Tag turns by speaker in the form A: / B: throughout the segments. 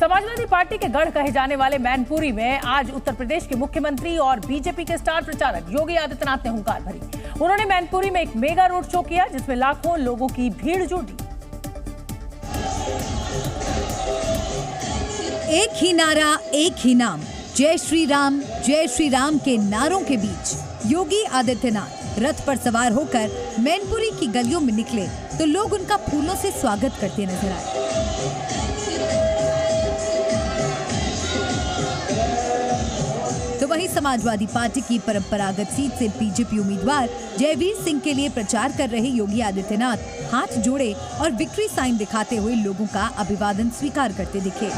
A: Samajwadi party के गढ़ कहे जाने वाले मैनपुरी में आज उत्तर प्रदेश के मुख्यमंत्री और बीजेपी के स्टार प्रचारक योगी आदित्यनाथ ने हुंकार भरी। उन्होंने मैनपुरी में एक मेगा रोड शो किया जिसमें लाखों लोगों की भीड़ जुटी।
B: एक ही नारा, एक ही नाम, जय श्री राम के नारों के बीच योगी आदित्यनाथ रथ पर सवार होकर मैनपुरी की गलियों में निकले तो लोग उनका फूलों से स्वागत करते नजर आए। तो वहीं समाजवादी पार्टी की परंपरागत सीट से बीजेपी उम्मीदवार जयवीर सिंह के लिए प्रचार कर रहे योगी आदित्यनाथ हाथ जोड़े और विक्ट्री साइन दिखाते हुए लोगों का अभिवादन स्वीकार करते दिखे।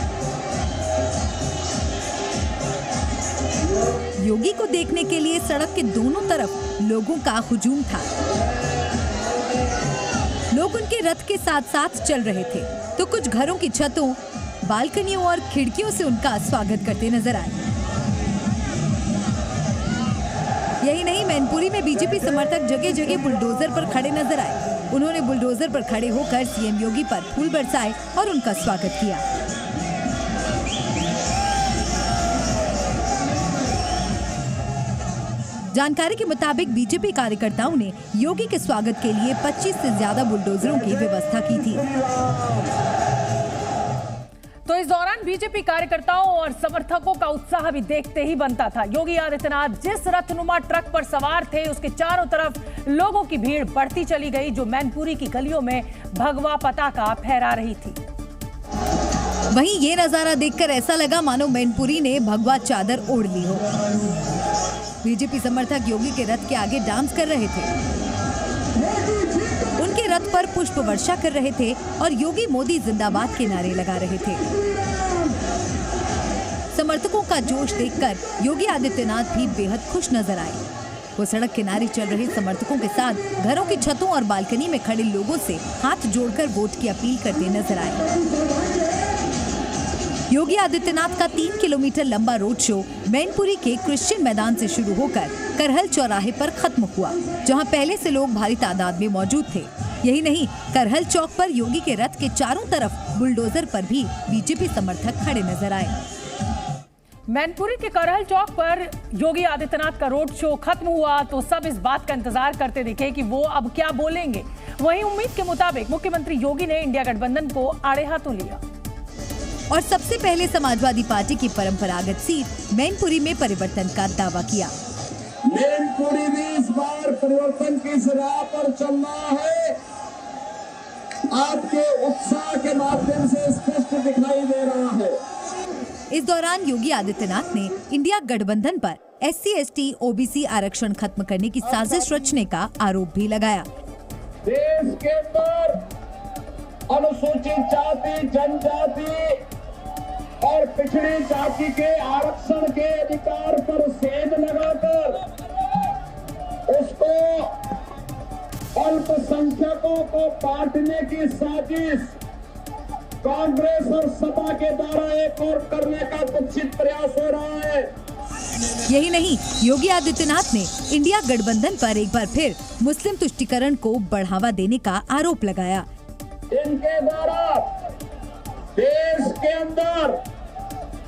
B: योगी को देखने के लिए सड़क के दोनों तरफ लोगों का हुजूम था। लोग उनके रथ के साथ साथ चल रहे थे तो कुछ घरों की छतों, बालकनियों और खिड़कियों से उनका स्वागत करते नजर आए। यही नहीं, मैनपुरी में बीजेपी समर्थक जगह जगह बुलडोजर पर खड़े नजर आए। उन्होंने बुलडोजर पर खड़े होकर सीएम योगी पर फूल बरसाए और उनका स्वागत किया। जानकारी के मुताबिक बीजेपी कार्यकर्ताओं ने योगी के स्वागत के लिए 25 से ज्यादा बुलडोजरों की व्यवस्था की थी।
A: तो इस दौरान बीजेपी कार्यकर्ताओं और समर्थकों का उत्साह भी देखते ही बनता था। योगी आदित्यनाथ जिस रथनुमा ट्रक पर सवार थे उसके चारों तरफ लोगों की भीड़ बढ़ती चली गई जो मैनपुरी की गलियों में भगवा पताका फहरा रही थी।
B: वहीं ये नजारा देखकर ऐसा लगा मानो मैनपुरी ने भगवा चादर ओढ़ ली हो। बीजेपी समर्थक योगी के रथ के आगे डांस कर रहे थे, उनके रथ पर पुष्प वर्षा कर रहे थे और योगी मोदी जिंदाबाद के नारे लगा रहे थे। समर्थकों का जोश देखकर योगी आदित्यनाथ भी बेहद खुश नजर आए। वो सड़क किनारे चल रहे समर्थकों के साथ घरों की छतों और बालकनी में खड़े लोगों से हाथ जोड़कर वोट की अपील करते नजर आए। योगी आदित्यनाथ का 3 किलोमीटर लंबा रोड शो मैनपुरी के क्रिश्चियन मैदान से शुरू होकर करहल चौराहे पर खत्म हुआ, जहां पहले से लोग भारी तादाद में मौजूद थे। यही नहीं, करहल चौक पर योगी के रथ के चारों तरफ बुलडोजर पर भी बीजेपी समर्थक खड़े नजर आए।
A: मैनपुरी के करहल चौक पर योगी आदित्यनाथ का रोड शो खत्म हुआ तो सब इस बात का इंतजार करते दिखे कि वो अब क्या बोलेंगे। वहीं उम्मीद के मुताबिक मुख्यमंत्री योगी ने इंडिया गठबंधन को आड़े हाथों लिया
B: और सबसे पहले समाजवादी पार्टी की परंपरागत सीट मैनपुरी में परिवर्तन का दावा किया।
C: मैनपुरी में इस बार परिवर्तन की राह पर चलना है, आपके उत्साह के माध्यम से स्पष्ट दिखाई दे रहा है।
B: इस दौरान योगी आदित्यनाथ ने इंडिया गठबंधन पर SC/ST OBC आरक्षण खत्म करने की साजिश रचने का आरोप भी लगाया।
C: देश के अंदर अनुसूचित जाति, जनजाति और पिछड़ी जाति के आरक्षण के अधिकार पर सेंध लगाकर उसको अल्पसंख्यकों को बांटने की साजिश कांग्रेस और सपा के द्वारा एक और करने का कुत्सित प्रयास हो रहा है।
B: यही नहीं, योगी आदित्यनाथ ने इंडिया गठबंधन पर एक बार फिर मुस्लिम तुष्टीकरण को बढ़ावा देने का आरोप लगाया।
C: इनके द्वारा देश के अंदर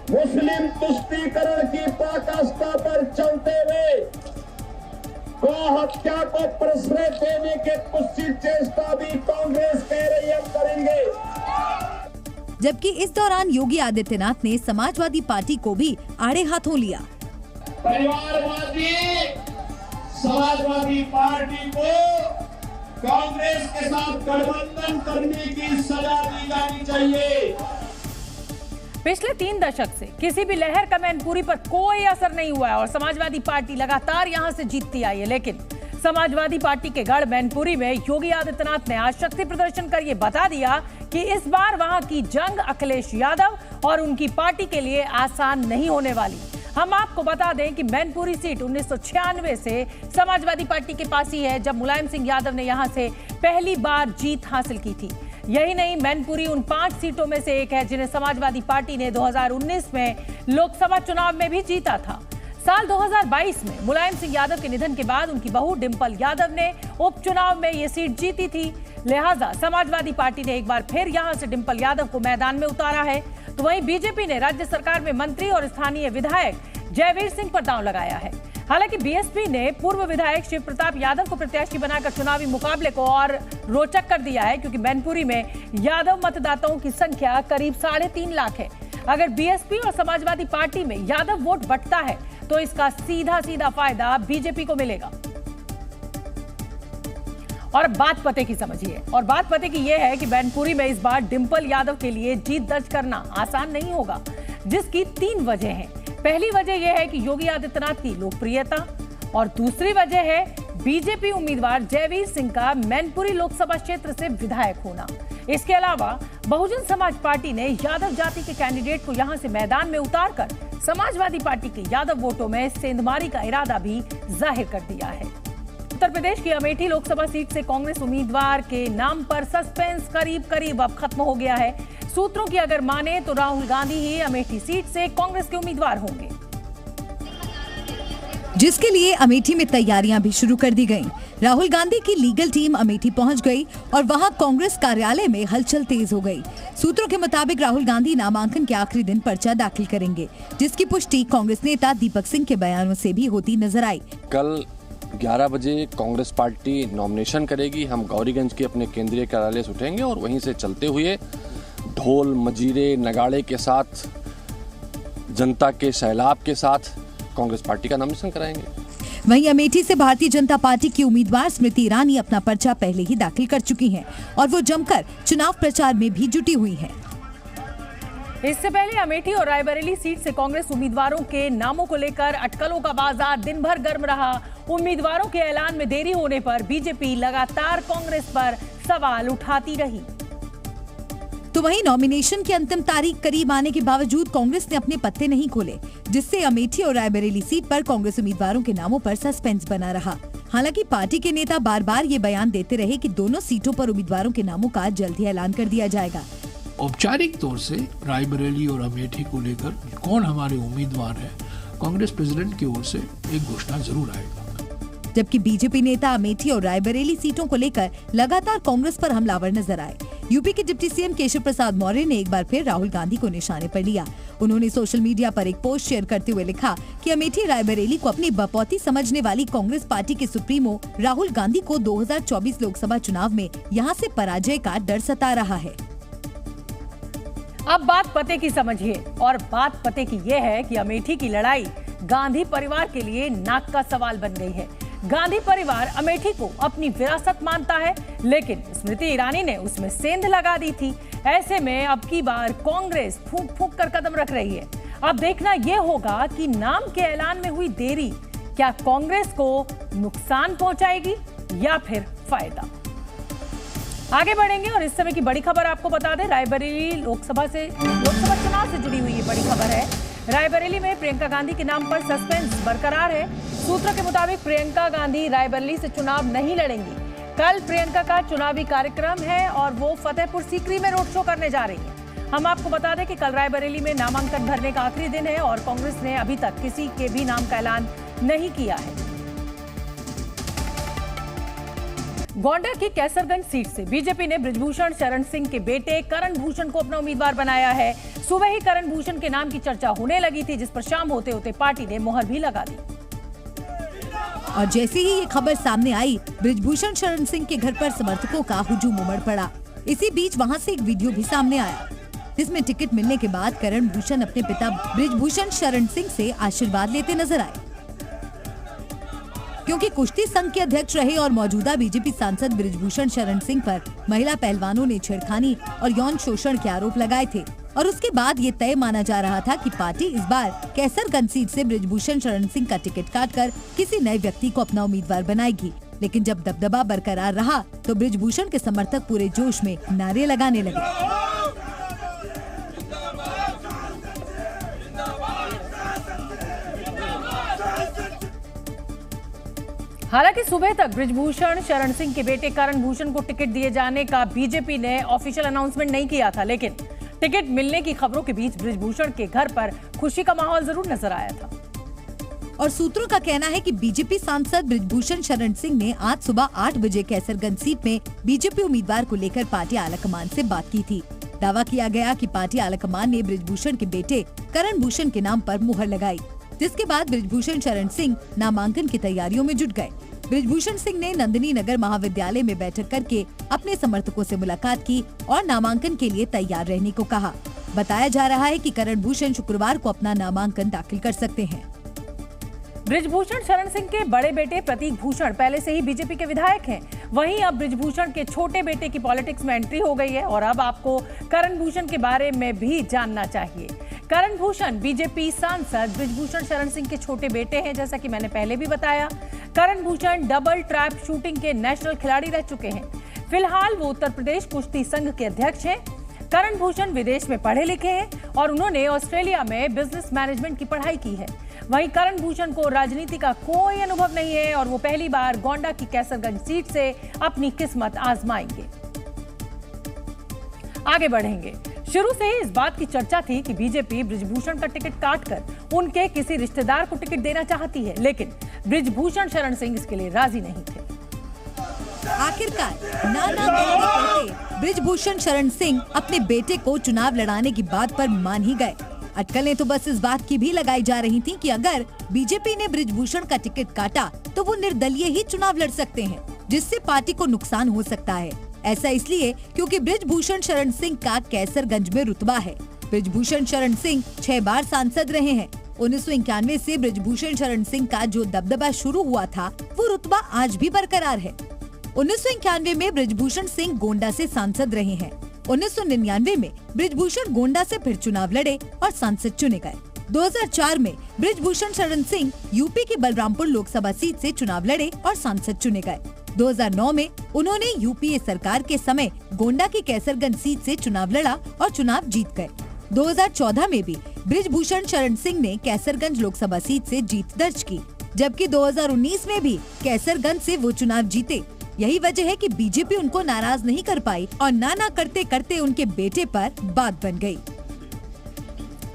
C: मुस्लिम तुष्टीकरण की पराकाष्ठा पर चलते हुए गौ हत्या को प्रश्रय देने के कुत्सित चेष्टा भी कांग्रेस कह रही है करेंगे।
B: जबकि इस दौरान योगी आदित्यनाथ ने समाजवादी पार्टी को भी आड़े हाथों लिया।
C: परिवारवादी समाजवादी पार्टी को कांग्रेस के साथ गठबंधन करने की सजा दी जानी चाहिए।
A: पिछले 3 दशक से किसी भी लहर का मैनपुरी पर कोई असर नहीं हुआ है और समाजवादी पार्टी लगातार यहां से जीतती आई है। लेकिन समाजवादी पार्टी के गढ़ मैनपुरी में योगी आदित्यनाथ ने आज शक्ति प्रदर्शन कर ये बता दिया कि इस बार वहां की जंग अखिलेश यादव और उनकी पार्टी के लिए आसान नहीं होने वाली। हम आपको बता दें कि मैनपुरी सीट 1996 से समाजवादी पार्टी के पास ही है, जब मुलायम सिंह यादव ने यहां से पहली बार जीत हासिल की थी। यही नहीं, मैनपुरी उन 5 सीटों में से एक है जिन्हें समाजवादी पार्टी ने 2019 में लोकसभा चुनाव में भी जीता था। साल 2022 में मुलायम सिंह यादव के निधन के बाद उनकी बहू डिंपल यादव ने उपचुनाव में ये सीट जीती थी। लिहाजा समाजवादी पार्टी ने एक बार फिर यहां से डिंपल यादव को मैदान में उतारा है। तो वहीं बीजेपी ने राज्य सरकार में मंत्री और स्थानीय विधायक जयवीर सिंह पर दांव लगाया है। हालांकि बीएसपी ने पूर्व विधायक शिव प्रताप यादव को प्रत्याशी बनाकर चुनावी मुकाबले को और रोचक कर दिया है, क्योंकि मैनपुरी में यादव मतदाताओं की संख्या करीब 3.5 लाख है। अगर बीएसपी और समाजवादी पार्टी में यादव वोट बंटता है तो इसका सीधा फायदा बीजेपी को मिलेगा। और बात पते की समझिए, और बात पते की यह है कि मैनपुरी में इस बार डिंपल यादव के लिए जीत दर्ज करना आसान नहीं होगा, जिसकी 3 वजह हैं। पहली वजह यह है कि योगी आदित्यनाथ की लोकप्रियता, और दूसरी वजह है बीजेपी उम्मीदवार जयवीर सिंह का मैनपुरी लोकसभा क्षेत्र से विधायक होना। इसके अलावा बहुजन समाज पार्टी ने यादव जाति के कैंडिडेट को यहां से मैदान में उतारकर समाजवादी पार्टी के यादव वोटों में सेंधमारी का इरादा भी जाहिर कर दिया है। उत्तर प्रदेश की अमेठी लोकसभा सीट से कांग्रेस उम्मीदवार के नाम पर सस्पेंस करीब अब खत्म हो गया है। सूत्रों की अगर माने तो राहुल गांधी ही अमेठी सीट से कांग्रेस के उम्मीदवार होंगे,
B: जिसके लिए अमेठी में तैयारियां भी शुरू कर दी गईं। राहुल गांधी की लीगल टीम अमेठी पहुंच गई और वहां कांग्रेस कार्यालय में हलचल तेज हो गई। सूत्रों के मुताबिक राहुल गांधी नामांकन के आखिरी दिन पर्चा दाखिल करेंगे, जिसकी पुष्टि कांग्रेस नेता दीपक सिंह के बयानों से भी होती नजर आई।
D: कल 11 बजे कांग्रेस पार्टी नॉमिनेशन करेगी। हम गौरीगंज के अपने केंद्रीय कार्यालय से उठेंगे और वहीं से चलते हुए ढोल मजीरे नगाड़े के साथ, जनता के सैलाब के साथ कांग्रेस पार्टी का नॉमिनेशन कराएंगे।
B: वहीं अमेठी से भारतीय जनता पार्टी की उम्मीदवार स्मृति ईरानी अपना पर्चा पहले ही दाखिल कर चुकी हैं और वो जमकर चुनाव प्रचार में भी जुटी हुई हैं।
A: इससे पहले अमेठी और रायबरेली सीट से कांग्रेस उम्मीदवारों के नामों को लेकर अटकलों का बाजार दिन भर गर्म रहा। उम्मीदवारों के ऐलान में देरी होने पर बीजेपी लगातार कांग्रेस पर सवाल उठाती रही।
B: तो वहीं नॉमिनेशन की अंतिम तारीख करीब आने के बावजूद कांग्रेस ने अपने पत्ते नहीं खोले, जिससे अमेठी और रायबरेली सीट पर कांग्रेस उम्मीदवारों के नामों पर सस्पेंस बना रहा। हालांकि पार्टी के नेता बार बार ये बयान देते रहे कि दोनों सीटों पर उम्मीदवारों के नामों का जल्द ही ऐलान कर दिया जाएगा।
E: औपचारिक तौर से रायबरेली और अमेठी को लेकर कौन हमारे उम्मीदवार है, कांग्रेस प्रेसिडेंट की ओर से एक घोषणा जरूर आएगा।
B: जबकि बीजेपी नेता अमेठी और रायबरेली सीटों को लेकर लगातार कांग्रेस पर हमलावर नजर आए। यूपी के डिप्टी सीएम केशव प्रसाद मौर्य ने एक बार फिर राहुल गांधी को निशाने पर लिया। उन्होंने सोशल मीडिया पर एक पोस्ट शेयर करते हुए लिखा कि अमेठी रायबरेली को अपनी बपौती समझने वाली कांग्रेस पार्टी के सुप्रीमो राहुल गांधी को 2024 लोकसभा चुनाव में यहां से पराजय का डर सता रहा है।
A: अब बात पते की समझिए, और बात पते की यह है कि अमेठी की लड़ाई गांधी परिवार के लिए नाक का सवाल बन गई है। गांधी परिवार अमेठी को अपनी विरासत मानता है, लेकिन स्मृति ईरानी ने उसमें सेंध लगा दी थी। ऐसे में अब की बार कांग्रेस फूंक फूंक कर कदम रख रही है। अब देखना यह होगा कि नाम के ऐलान में हुई देरी क्या कांग्रेस को नुकसान पहुंचाएगी या फिर फायदा। आगे बढ़ेंगे और इस समय की बड़ी खबर आपको बता दें, रायबरेली लोकसभा चुनाव से जुड़ी हुई ये बड़ी खबर है। रायबरेली में प्रियंका गांधी के नाम पर सस्पेंस बरकरार है। सूत्रों के मुताबिक प्रियंका गांधी रायबरेली से चुनाव नहीं लड़ेंगी। कल प्रियंका का चुनावी कार्यक्रम है और वो फतेहपुर सीकरी में रोड शो करने जा रही है। हम आपको बता दें कि कल रायबरेली में नामांकन भरने का आखिरी दिन है और कांग्रेस ने अभी तक किसी के भी नाम का ऐलान नहीं किया है। गोंडा की कैसरगंज सीट से बीजेपी ने बृजभूषण शरण सिंह के बेटे करण भूषण को अपना उम्मीदवार बनाया है। सुबह ही करण भूषण के नाम की चर्चा होने लगी थी, जिस पर शाम होते होते पार्टी ने मोहर भी लगा दी।
B: और जैसे ही ये खबर सामने आई, बृजभूषण शरण सिंह के घर पर समर्थकों का हुजूम उमड़ पड़ा। इसी बीच वहां से एक वीडियो भी सामने आया, जिसमें टिकट मिलने के बाद करण भूषण अपने पिता बृजभूषण शरण सिंह से आशीर्वाद लेते नजर आए। क्योंकि कुश्ती संघ के अध्यक्ष रहे और मौजूदा बीजेपी सांसद बृजभूषण शरण सिंह पर महिला पहलवानों ने छेड़खानी और यौन शोषण के आरोप लगाए थे, और उसके बाद ये तय माना जा रहा था कि पार्टी इस बार कैसरगंज सीट से बृजभूषण शरण सिंह का टिकट काटकर किसी नए व्यक्ति को अपना उम्मीदवार बनाएगी। लेकिन जब दबदबा बरकरार रहा तो बृजभूषण के समर्थक पूरे जोश में नारे लगाने लगे।
A: हालांकि सुबह तक बृजभूषण शरण सिंह के बेटे करण भूषण को टिकट दिए जाने का बीजेपी ने ऑफिशियल अनाउंसमेंट नहीं किया था, लेकिन टिकट मिलने की खबरों के बीच बृजभूषण के घर पर खुशी का माहौल जरूर नजर आया था।
B: और सूत्रों का कहना है कि बीजेपी सांसद बृजभूषण शरण सिंह ने आज सुबह 8 बजे कैसरगंज सीट में बीजेपी उम्मीदवार को लेकर पार्टी आलाकमान से बात की थी। दावा किया गया कि पार्टी आलाकमान ने बृजभूषण के बेटे करण भूषण के नाम पर मुहर लगाई, जिसके बाद बृजभूषण शरण सिंह नामांकन की तैयारियों में जुट गए। बृजभूषण सिंह ने नंदिनी नगर महाविद्यालय में बैठक करके अपने समर्थकों से मुलाकात की और नामांकन के लिए तैयार रहने को कहा। बताया जा रहा है कि करण भूषण शुक्रवार को अपना नामांकन दाखिल कर सकते हैं।
A: बृजभूषण शरण सिंह के बड़े बेटे प्रतीक भूषण पहले से ही बीजेपी के विधायक हैं। वहीं अब बृजभूषण के छोटे बेटे की पॉलिटिक्स में एंट्री हो गई है और अब आपको करण भूषण के बारे में भी जानना चाहिए। करण भूषण बीजेपी सांसद बृजभूषण शरण सिंह के छोटे बेटे हैं, जैसा कि मैंने पहले भी बताया। करण भूषण डबल ट्रैप शूटिंग के नेशनल खिलाड़ी रह चुके हैं। फिलहाल वो उत्तर प्रदेश कुश्ती संघ के अध्यक्ष हैं। करण भूषण विदेश में पढ़े लिखे हैं और उन्होंने ऑस्ट्रेलिया में बिजनेस मैनेजमेंट की पढ़ाई की है। वहीं करण भूषण को राजनीति का कोई अनुभव नहीं है और वो पहली बार गोंडा की कैसरगंज सीट से अपनी किस्मत आजमाएंगे। आगे बढ़ेंगे। शुरू से ही इस बात की चर्चा थी कि बीजेपी बृजभूषण का टिकट काटकर उनके किसी रिश्तेदार को टिकट देना चाहती है, लेकिन बृजभूषण शरण सिंह इसके लिए राजी नहीं थे।
B: आखिरकार नाना कहते बृजभूषण शरण सिंह अपने बेटे को चुनाव लड़ाने की बात पर मान ही गए। अटकलें तो बस इस बात की भी लगाई जा रही थी कि अगर बीजेपी ने बृजभूषण का टिकट काटा तो वो निर्दलीय ही चुनाव लड़ सकते हैं, जिससे पार्टी को नुकसान हो सकता है। ऐसा इसलिए क्योंकि बृजभूषण शरण सिंह का कैसरगंज में रुतबा है। बृजभूषण शरण सिंह 6 बार सांसद रहे हैं। 1991 से बृजभूषण शरण सिंह का जो दबदबा शुरू हुआ था, वो रुतबा आज भी बरकरार है। 1991 में बृजभूषण सिंह गोंडा से सांसद रहे हैं। 1999 में बृजभूषण गोंडा से फिर चुनाव लड़े और सांसद चुने गए। 2004 में बृजभूषण शरण सिंह यूपी की बलरामपुर लोकसभा सीट से चुनाव लड़े और सांसद चुने गए। 2009 में उन्होंने यूपीए सरकार के समय गोंडा की कैसरगंज सीट से चुनाव लड़ा और चुनाव जीत गए। 2014 में भी बृजभूषण शरण सिंह ने कैसरगंज लोकसभा सीट से जीत दर्ज की, जबकि 2019 में भी कैसरगंज से वो चुनाव जीते। यही वजह है कि बीजेपी उनको नाराज नहीं कर पाई और ना करते करते उनके बेटे पर बात बन गई।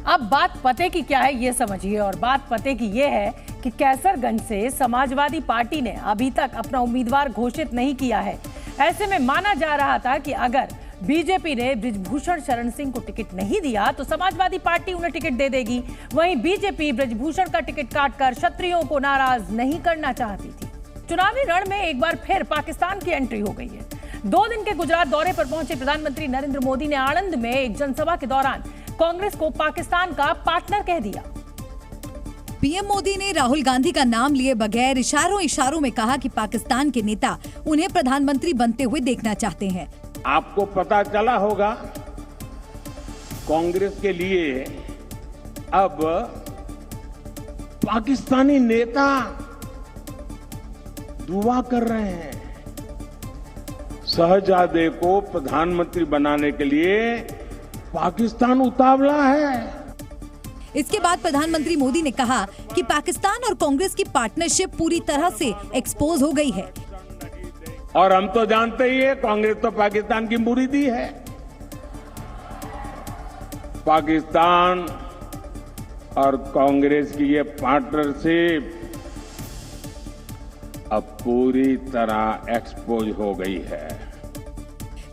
A: अब बात पते की क्या है ये समझिए, और बात पते की ये है कि कैसरगंज से समाजवादी पार्टी ने अभी तक अपना उम्मीदवार घोषित नहीं किया है। ऐसे में माना जा रहा था कि अगर बीजेपी ने बृजभूषण शरण सिंह को टिकट नहीं दिया तो समाजवादी पार्टी उन्हें टिकट दे देगी। वहीं बीजेपी बृजभूषण का टिकट काटकर क्षत्रियों को नाराज नहीं करना चाहती थी। चुनावी रण में एक बार फिर पाकिस्तान की एंट्री हो गई है। 2 दिन के गुजरात दौरे पर पहुंचे प्रधानमंत्री नरेंद्र मोदी ने आणंद में एक जनसभा के दौरान कांग्रेस को पाकिस्तान का पार्टनर कह दिया।
B: पीएम मोदी ने राहुल गांधी का नाम लिए बगैर इशारों में कहा कि पाकिस्तान के नेता उन्हें प्रधानमंत्री बनते हुए देखना चाहते हैं।
C: आपको पता चला होगा, कांग्रेस के लिए अब पाकिस्तानी नेता दुआ कर रहे हैं। शहजादे को प्रधानमंत्री बनाने के लिए पाकिस्तान उतावला है।
B: इसके बाद प्रधानमंत्री मोदी ने कहा कि पाकिस्तान और कांग्रेस की पार्टनरशिप पूरी तरह से एक्सपोज हो गई है।
C: और हम तो जानते ही है, कांग्रेस तो पाकिस्तान की मुरीदी है। पाकिस्तान और कांग्रेस की ये पार्टनरशिप अब पूरी तरह एक्सपोज हो गई है।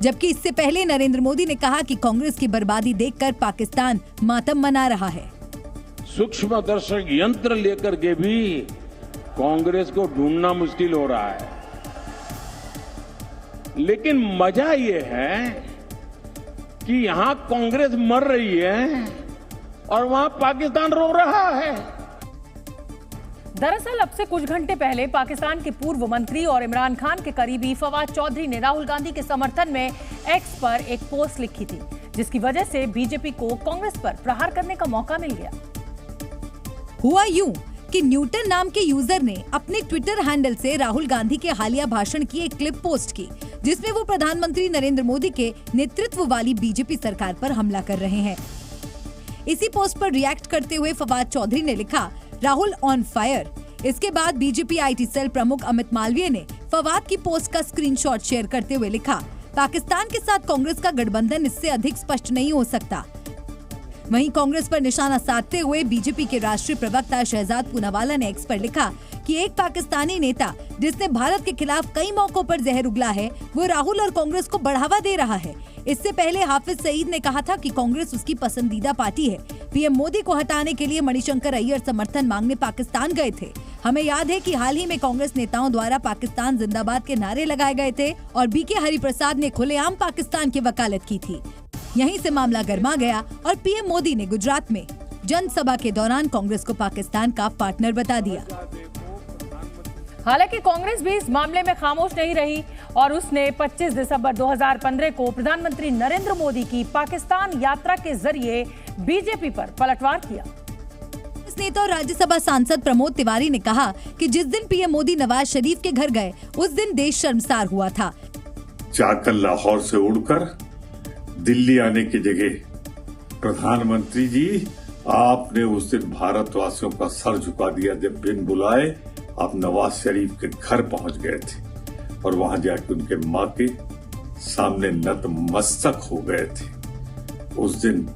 B: जबकि इससे पहले नरेंद्र मोदी ने कहा कि कांग्रेस की बर्बादी देखकर पाकिस्तान मातम मना रहा है।
C: सूक्ष्मदर्शक यंत्र लेकर के भी कांग्रेस को ढूंढना मुश्किल हो रहा है। लेकिन मजा ये है कि यहां कांग्रेस मर रही है और वहां पाकिस्तान रो रहा है।
A: दरअसल अब से कुछ घंटे पहले पाकिस्तान के पूर्व मंत्री और इमरान खान के करीबी फवाद चौधरी ने राहुल गांधी के समर्थन में एक्स पर एक पोस्ट लिखी थी, जिसकी वजह से बीजेपी को कांग्रेस पर प्रहार करने का मौका मिल गया।
B: हुआ यूं कि न्यूटन नाम के यूजर ने अपने ट्विटर हैंडल से राहुल गांधी के हालिया भाषण की एक क्लिप पोस्ट की, जिसमें वो प्रधानमंत्री नरेंद्र मोदी के नेतृत्व वाली बीजेपी सरकार पर हमला कर रहे हैं। इसी पोस्ट पर रिएक्ट करते हुए फवाद चौधरी ने लिखा, राहुल ऑन फायर। इसके बाद बीजेपी आईटी सेल प्रमुख अमित मालवीय ने फवाद की पोस्ट का स्क्रीनशॉट शेयर करते हुए लिखा, पाकिस्तान के साथ कांग्रेस का गठबंधन इससे अधिक स्पष्ट नहीं हो सकता। वहीं कांग्रेस पर निशाना साधते हुए बीजेपी के राष्ट्रीय प्रवक्ता शहजाद पूनावाला ने एक्स पर लिखा कि एक पाकिस्तानी नेता जिसने भारत के खिलाफ कई मौकों पर जहर उगला है, वो राहुल और कांग्रेस को बढ़ावा दे रहा है। इससे पहले हाफिज सईद ने कहा था कि कांग्रेस उसकी पसंदीदा पार्टी है। पीएम मोदी को हटाने के लिए मणिशंकर अय्यर समर्थन मांगने पाकिस्तान गए थे। हमें याद है कि हाल ही में कांग्रेस नेताओं द्वारा पाकिस्तान जिंदाबाद के नारे लगाए गए थे और बीके हरिप्रसाद ने खुलेआम पाकिस्तान की वकालत की थी। यहीं से मामला गर्मा गया और पीएम मोदी ने गुजरात में जनसभा के दौरान कांग्रेस को पाकिस्तान का पार्टनर बता दिया।
A: हालांकि कांग्रेस भी इस मामले में खामोश नहीं रही और उसने 25 दिसंबर 2015 को प्रधानमंत्री नरेंद्र मोदी की पाकिस्तान यात्रा के जरिए बीजेपी पर पलटवार किया।
B: इस नेता और राज्यसभा सांसद प्रमोद तिवारी ने कहा कि जिस दिन पीएम मोदी नवाज शरीफ के घर गए उस दिन देश शर्मसार हुआ था।
F: जाकर लाहौर से उड़कर दिल्ली आने की जगह प्रधानमंत्री जी आपने उस दिन भारतवासियों का सर झुका दिया जब बिन बुलाए आप नवाज शरीफ के घर पहुंच गए थे और वहां जाके उनके मां के सामने नतमस्तक हो गए थे। उस दिन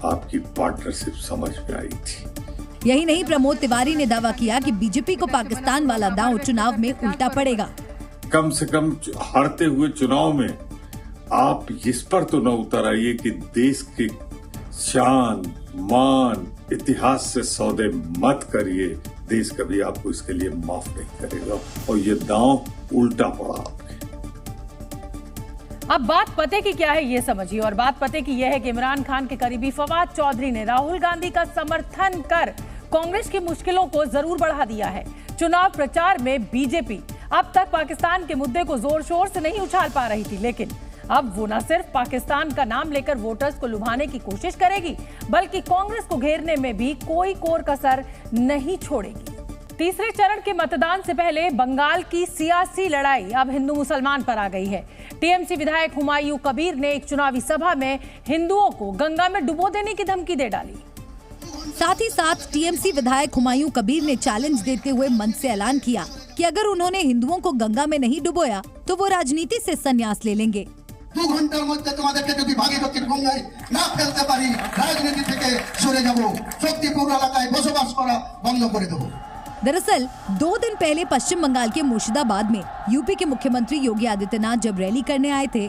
F: आपकी पार्टनरशिप समझ में आई थी।
B: यही नहीं, प्रमोद तिवारी ने दावा किया कि बीजेपी को पाकिस्तान वाला दांव चुनाव में उल्टा पड़ेगा।
F: कम से कम हारते हुए चुनाव में आप इस पर तो न उतर आइए कि देश के शान मान इतिहास से सौदे मत करिए। देश कभी आपको इसके लिए माफ नहीं करेगा और ये दांव उल्टा पड़ा आपके।
A: अब बात पते की क्या है ये समझिए, और बात पते की यह है कि इमरान खान के करीबी फवाद चौधरी ने राहुल गांधी का समर्थन कर कांग्रेस की मुश्किलों को जरूर बढ़ा दिया है। चुनाव प्रचार में बीजेपी अब तक पाकिस्तान के मुद्दे को जोर शोर से नहीं उछाल पा रही थी, लेकिन अब वो न सिर्फ पाकिस्तान का नाम लेकर वोटर्स को लुभाने की कोशिश करेगी, बल्कि कांग्रेस को घेरने में भी कोई कोर कसर नहीं छोड़ेगी। तीसरे चरण के मतदान से पहले बंगाल की सियासी लड़ाई अब हिंदू मुसलमान पर आ गई है। टीएमसी विधायक हुमायूं कबीर ने एक चुनावी सभा में हिंदुओं को गंगा में डुबो देने की धमकी दे डाली।
B: साथ ही साथ टीएमसी विधायक हुमायूं कबीर ने चैलेंज देते हुए मंच से ऐलान किया कि अगर उन्होंने हिंदुओं को गंगा में नहीं डुबोया तो वो राजनीति से संन्यास ले लेंगे।
G: 2 ঘন্টার মধ্যে তোমাদেরকে যদি ভাগীরথীর গঙ্গায় না ফেলতে পারি রাজনীতি থেকে সরে যাব, শক্তিপুর এলাকায় বসবাস করা বন্ধ করে দেব।
B: दरअसल 2 दिन पहले पश्चिम बंगाल के मुर्शिदाबाद में यूपी के मुख्यमंत्री योगी आदित्यनाथ जब रैली करने आए थे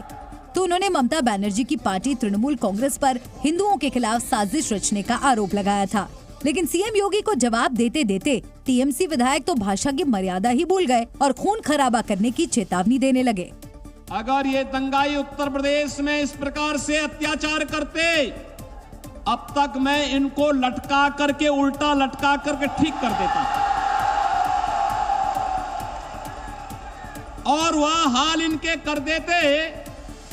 B: तो उन्होंने ममता बनर्जी की पार्टी तृणमूल कांग्रेस पर हिंदुओं के खिलाफ साजिश रचने का आरोप लगाया था। लेकिन सीएम योगी को जवाब देते देते टीएमसी विधायक तो भाषा की मर्यादा ही भूल गए और खून खराबा करने की चेतावनी देने लगे।
H: अगर ये दंगाई उत्तर प्रदेश में इस प्रकार से अत्याचार करते, अब तक मैं इनको लटका करके उल्टा लटका करके ठीक कर देता और वह हाल इनके कर देते,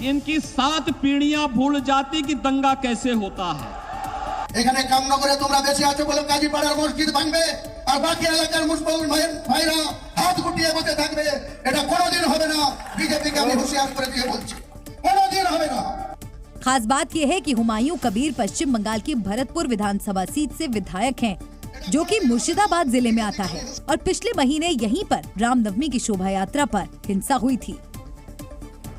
H: इनकी 7 पीढ़ियां भूल जाती कि दंगा कैसे होता है।
G: এখানে কামনগরে তোমরা বেশি আছো বলে কাজীপাড়ার মসজিদ ভাঙবে আর বাকি এলাকার মুসলমান ভাইরা হাত গুটিয়ে বসে থাকবে, এটা কোনোদিন হবে না। বিজেপিকে আমি হুঁশিয়ার করে দিয়ে বলছি, কোনোদিন হবে না।
B: खास बात यह है कि हुमायूं कबीर पश्चिम बंगाल की भरतपुर विधानसभा सीट से विधायक हैं, जो कि मुर्शिदाबाद जिले में आता है और पिछले महीने यहीं पर रामनवमी की शोभा यात्रा पर हिंसा हुई थी।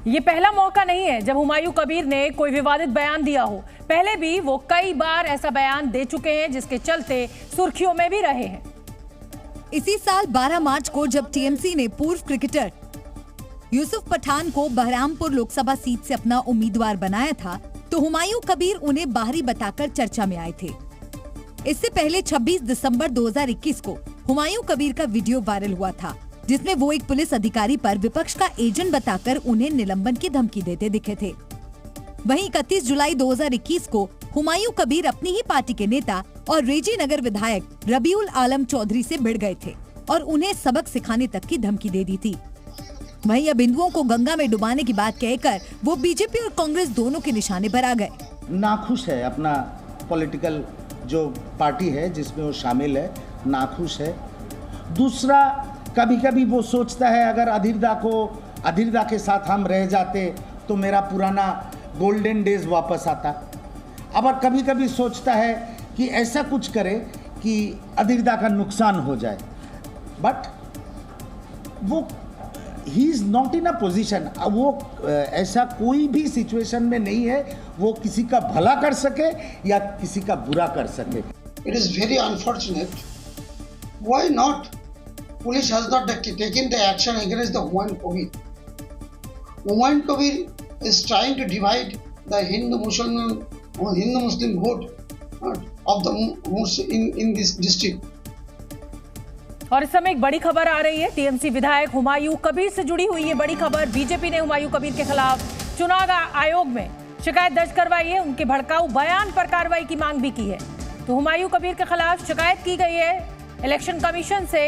A: ये पहला मौका नहीं है जब हुमायूं कबीर ने कोई विवादित बयान दिया हो। पहले भी वो कई बार ऐसा बयान दे चुके हैं, जिसके चलते सुर्खियों में भी रहे हैं।
B: इसी साल 12 मार्च को जब टीएमसी ने पूर्व क्रिकेटर यूसुफ पठान को बहरामपुर लोकसभा सीट से अपना उम्मीदवार बनाया था तो हुमायूं कबीर उन्हें बाहरी बताकर चर्चा में आए थे। इससे पहले 26 दिसंबर 2021 को हुमायूं कबीर का वीडियो वायरल हुआ था, जिसमें वो एक पुलिस अधिकारी पर विपक्ष का एजेंट बताकर उन्हें निलंबन की धमकी देते दिखे थे। वहीं 31 जुलाई 2021 को हुमायूं कबीर अपनी ही पार्टी के नेता और रेजी नगर विधायक रबीउल आलम चौधरी से भिड़ गए थे और उन्हें सबक सिखाने तक की धमकी दे दी थी। वहीं अब हिंदुओं को गंगा में डुबाने की बात कहकर वो बीजेपी और कांग्रेस दोनों के निशाने पर आ गए।
I: नाखुश है, अपना पॉलिटिकल जो पार्टी है जिसमें वो शामिल है, नाखुश है। दूसरा, कभी कभी वो सोचता है अगर अधिरदा के साथ हम रह जाते तो मेरा पुराना गोल्डन डेज वापस आता। अब कभी कभी सोचता है कि ऐसा कुछ करे कि अधिरदा का नुकसान हो जाए, बट वो he is not in a position, वो ऐसा कोई भी सिचुएशन में नहीं है वो किसी का भला कर सके या किसी का बुरा कर सके।
G: It is very unfortunate, why not police has not taken the action against the Humayun Kabir. Humayun Kabir is trying to divide the Hindu Muslim vote of the in this district.
A: और इस समय एक बड़ी खबर आ रही है, टीएमसी विधायक हुमायूं कबीर से जुड़ी हुई है बड़ी खबर। बीजेपी ने हुमायूं कबीर के खिलाफ चुनाव आयोग में शिकायत दर्ज करवाई है, उनके भड़काऊ बयान पर कार्रवाई की मांग भी की है। तो हुमायूं कबीर के खिलाफ शिकायत की गई है इलेक्शन कमीशन से।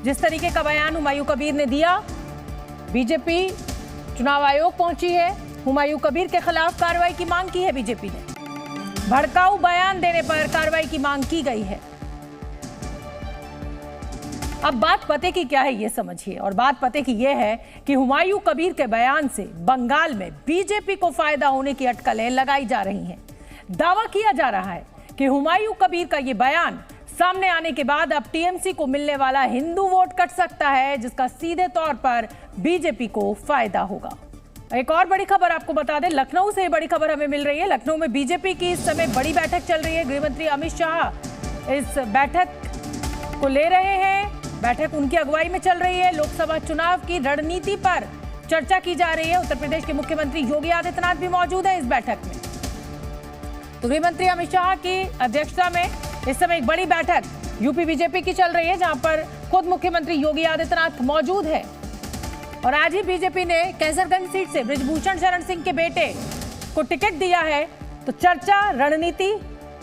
A: जिस तरीके का बयान हुमायूं कबीर ने दिया, बीजेपी चुनाव आयोग पहुंची है, हुमायूं कबीर के खिलाफ कार्रवाई की मांग की है बीजेपी ने। भड़काऊ बयान देने पर कार्रवाई की मांग की गई है। अब बात पते की क्या है ये समझिए, और बात पते की ये है कि हुमायूं कबीर के बयान से बंगाल में बीजेपी को फायदा होने की अटकलें लगाई जा रही हैं। दावा किया जा रहा है कि हुमायूं कबीर का ये बयान सामने आने के बाद अब टीएमसी को मिलने वाला हिंदू वोट कट सकता है, जिसका सीधे तौर पर बीजेपी को फायदा होगा। एक और बड़ी खबर आपको बता दें, लखनऊ से बड़ी खबर हमें मिल रही है। लखनऊ में बीजेपी की इस समय बड़ी बैठक चल रही है। गृहमंत्री अमित शाह इस बैठक को ले रहे हैं। बैठक उनकी अगुवाई में चल रही है। लोकसभा चुनाव की रणनीति पर चर्चा की जा रही है। उत्तर प्रदेश के मुख्यमंत्री योगी आदित्यनाथ भी मौजूद है इस बैठक में। तो गृहमंत्री अमित शाह की अध्यक्षता में इस समय एक बड़ी बैठक यूपी बीजेपी की चल रही है, जहां पर खुद मुख्यमंत्री योगी आदित्यनाथ मौजूद है। और आज ही बीजेपी ने कैसरगंज सीट से बृजभूषण शरण सिंह के बेटे को टिकट दिया है। तो चर्चा रणनीति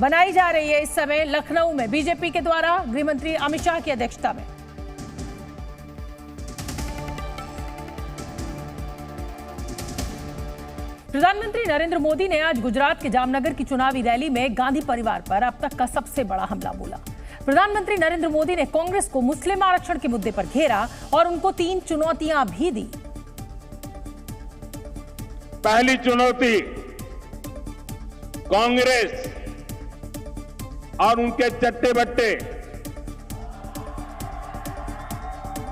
A: बनाई जा रही है इस समय लखनऊ में बीजेपी के द्वारा गृहमंत्री अमित शाह की अध्यक्षता में। प्रधानमंत्री नरेंद्र मोदी ने आज गुजरात के जामनगर की चुनावी रैली में गांधी परिवार पर अब तक का सबसे बड़ा हमला बोला। प्रधानमंत्री नरेंद्र मोदी ने कांग्रेस को मुस्लिम आरक्षण के मुद्दे पर घेरा और उनको 3 चुनौतियां भी दी।
C: पहली चुनौती कांग्रेस और उनके चट्टे बट्टे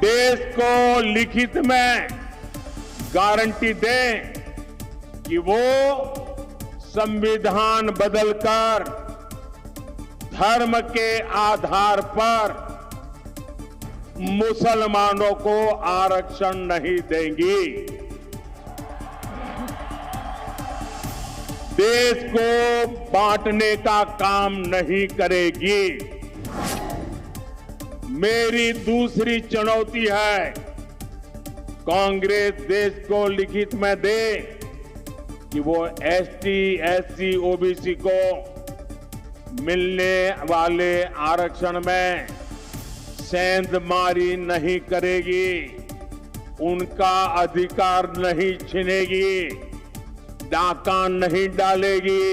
C: देश को लिखित में गारंटी दें कि वो संविधान बदलकर धर्म के आधार पर मुसलमानों को आरक्षण नहीं देंगी। देश को बांटने का काम नहीं करेगी। मेरी दूसरी चुनौती है, कांग्रेस देश को लिखित में दे कि वो एसटी, एससी, ओबीसी को मिलने वाले आरक्षण में सेंधमारी नहीं करेगी, उनका अधिकार नहीं छीनेगी, डाका नहीं डालेगी।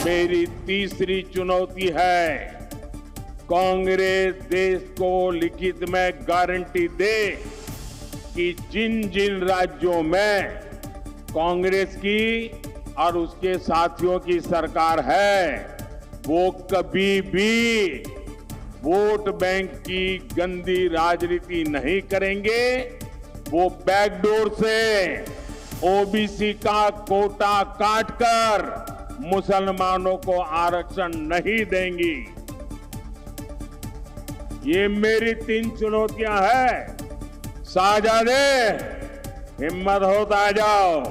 C: मेरी तीसरी चुनौती है, कांग्रेस देश को लिखित में गारंटी दे कि जिन जिन राज्यों में कांग्रेस की और उसके साथियों की सरकार है, वो कभी भी वोट बैंक की गंदी राजनीति नहीं करेंगे। वो बैकडोर से ओबीसी का कोटा काटकर मुसलमानों को आरक्षण नहीं देंगी। ये मेरी 3 चुनौतियां हैं। शाहजादे, हिम्मत हो तो आ जाओ।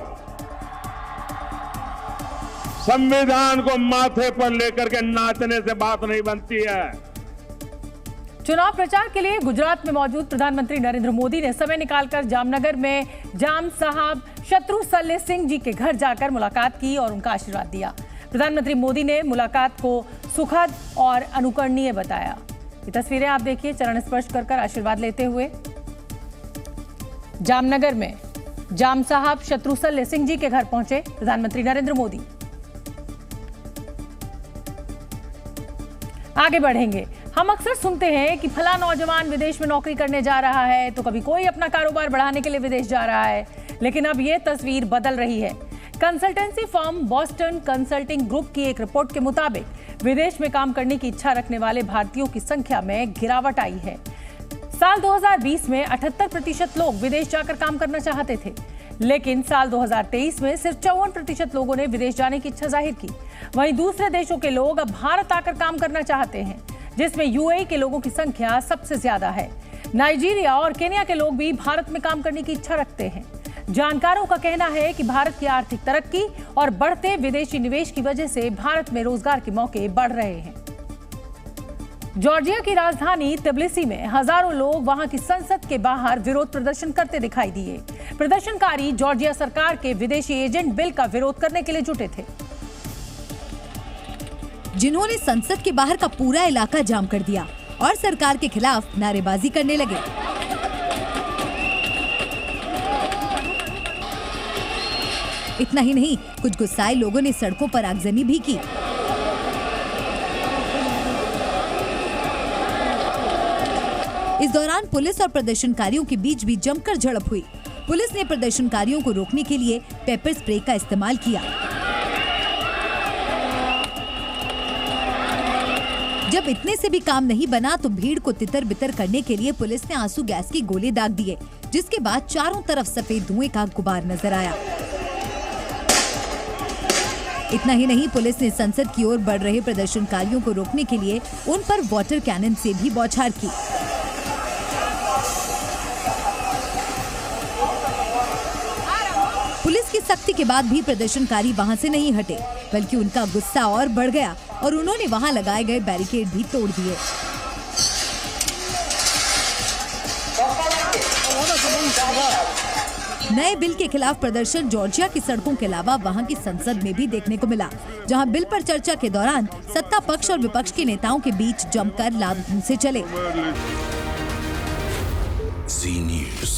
C: संविधान को माथे पर लेकर के नाचने से बात नहीं बनती है।
A: चुनाव प्रचार के लिए गुजरात में मौजूद प्रधानमंत्री नरेंद्र मोदी ने समय निकालकर जामनगर में जाम साहब शत्रुसल सिंह जी के घर जाकर मुलाकात की और उनका आशीर्वाद दिया। प्रधानमंत्री मोदी ने मुलाकात को सुखद और अनुकरणीय बताया। ये तस्वीरें आप देखिए, चरण स्पर्श कर आशीर्वाद लेते हुए जामनगर में जाम साहब शत्रुसल सिंह जी के घर पहुंचे प्रधानमंत्री नरेंद्र मोदी। आगे बढ़ेंगे। हम अक्सर सुनते हैं कि फला नौजवान विदेश में नौकरी करने जा रहा है, तो कभी कोई अपना कारोबार बढ़ाने के लिए विदेश जा रहा है। लेकिन अब यह तस्वीर बदल रही है। Consultancy firm Boston consulting group की एक रिपोर्ट के मुताबिक विदेश में काम करने की इच्छा रखने वाले भारतीयों की संख्या में गिरावट आई है। साल 2020 में 78% लोग विदेश जाकर काम करना चाहते थे, लेकिन साल 2023 में सिर्फ 54% लोगों ने विदेश जाने की इच्छा जाहिर की। वहीं दूसरे देशों के लोग अब भारत आकर काम करना चाहते हैं, जिसमें यूएई के लोगों की संख्या सबसे ज्यादा है। नाइजीरिया और केन्या के लोग भी भारत में काम करने की इच्छा रखते हैं। जानकारों का कहना है कि भारत की आर्थिक तरक्की और बढ़ते विदेशी निवेश की वजह से भारत में रोजगार के मौके बढ़ रहे हैं। जॉर्जिया की राजधानी तिब्लिसी में हजारों लोग वहां की संसद के बाहर विरोध प्रदर्शन करते दिखाई दिए। प्रदर्शनकारी जॉर्जिया सरकार के विदेशी एजेंट बिल का विरोध करने के लिए जुटे थे,
B: जिन्होंने संसद के बाहर का पूरा इलाका जाम कर दिया और सरकार के खिलाफ नारेबाजी करने लगे। इतना ही नहीं, कुछ गुस्साए लोगों ने सड़कों पर आगजनी भी की। इस दौरान पुलिस और प्रदर्शनकारियों के बीच भी जमकर झड़प हुई। पुलिस ने प्रदर्शनकारियों को रोकने के लिए पेपर स्प्रे का इस्तेमाल किया। जब इतने से भी काम नहीं बना तो भीड़ को तितर बितर करने के लिए पुलिस ने आंसू गैस की गोले दाग दिए, जिसके बाद चारों तरफ सफेद धुएं का गुबार नजर आया। इतना ही नहीं, पुलिस ने संसद की ओर बढ़ रहे प्रदर्शनकारियों को रोकने के लिए उन पर वाटर कैनन से भी बौछार की। पुलिस की सख्ती के बाद भी प्रदर्शनकारी वहां से नहीं हटे, बल्कि उनका गुस्सा और बढ़ गया और उन्होंने वहां लगाए गए बैरिकेड भी तोड़ दिए। नए बिल के खिलाफ प्रदर्शन जॉर्जिया की सड़कों के अलावा वहां की संसद में भी देखने को मिला, जहां बिल पर चर्चा के दौरान सत्ता पक्ष और विपक्ष के नेताओं के बीच जमकर लात घूंसे चले।
J: Z News।